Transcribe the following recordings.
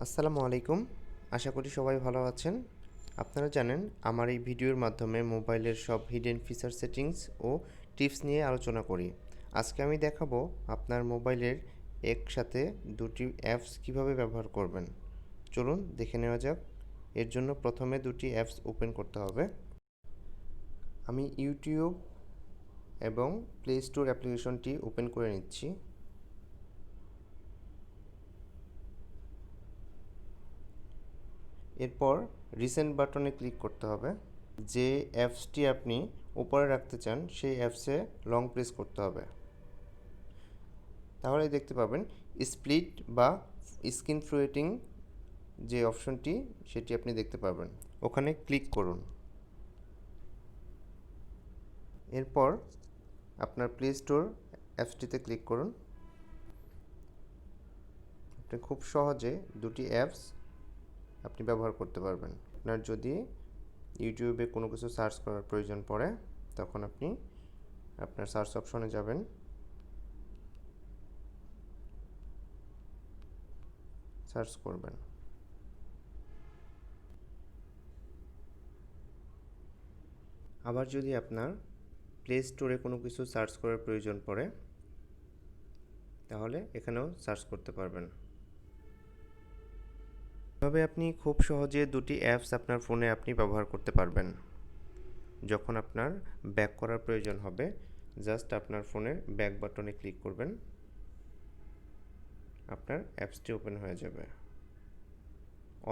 আসসালামু আলাইকুম। আশা করি সবাই ভালো আছেন। আপনারা জানেন আমার এই ভিডিওর মাধ্যমে মোবাইলের সব হিডেন ফিচার সেটিংস ও টিপস নিয়ে আলোচনা করি। আজকে আমি দেখাবো আপনার মোবাইলের একসাথে দুটি অ্যাপস কিভাবে ব্যবহার করবেন। চলুন দেখে নেওয়া যাক। এর জন্য প্রথমে দুটি অ্যাপস ওপেন করতে হবে। আমি ইউটিউব এবং প্লে স্টোর অ্যাপ্লিকেশনটি ওপেন করে নিচ্ছি। এরপর রিসেন্ট বাটনে ক্লিক করতে হবে। যে অ্যাপসটি আপনি উপরে রাখতে চান সেই অ্যাপসে লং প্রেস করতে হবে। তাহলেই দেখতে পাবেন স্প্লিট বা স্ক্রিন ফ্লোটিং যে অপশনটি সেটি আপনি দেখতে পাবেন। ওখানে ক্লিক করুন। এরপর আপনার প্লে স্টোর অ্যাপসটিতে ক্লিক করুন। আপনি খুব সহজে দুটি অ্যাপস আপনি ব্যবহার করতে পারবেন। আপনার যদি ইউটিউবে কোনো কিছু সার্চ করার প্রয়োজন পড়ে তখন আপনি আপনার সার্চ অপশনে যাবেন, সার্চ করবেন। আবার যদি আপনার প্লে স্টোরে কোনো কিছু সার্চ করার প্রয়োজন পড়ে তাহলে এখানেও সার্চ করতে পারবেন। এভাবে আপনি খুব সহজে দুটি অ্যাপস আপনার ফোনে আপনি ব্যবহার করতে পারবেন। যখন আপনার ব্যাক করার প্রয়োজন হবে জাস্ট আপনার ফোনের ব্যাক বাটনে ক্লিক করবেন, আপনার অ্যাপসটি ওপেন হয়ে যাবে।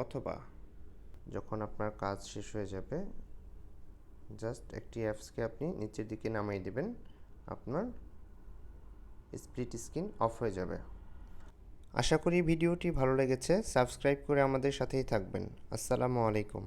অথবা যখন আপনার কাজ শেষ হয়ে যাবে জাস্ট একটি অ্যাপসকে আপনি নিচের দিকে নামিয়ে দেবেন, আপনার স্প্লিট স্ক্রিন অফ হয়ে যাবে। আশা করি ভিডিওটি ভালো লেগেছে। সাবস্ক্রাইব করে আমাদের সাথেই থাকবেন। আসসালামু আলাইকুম।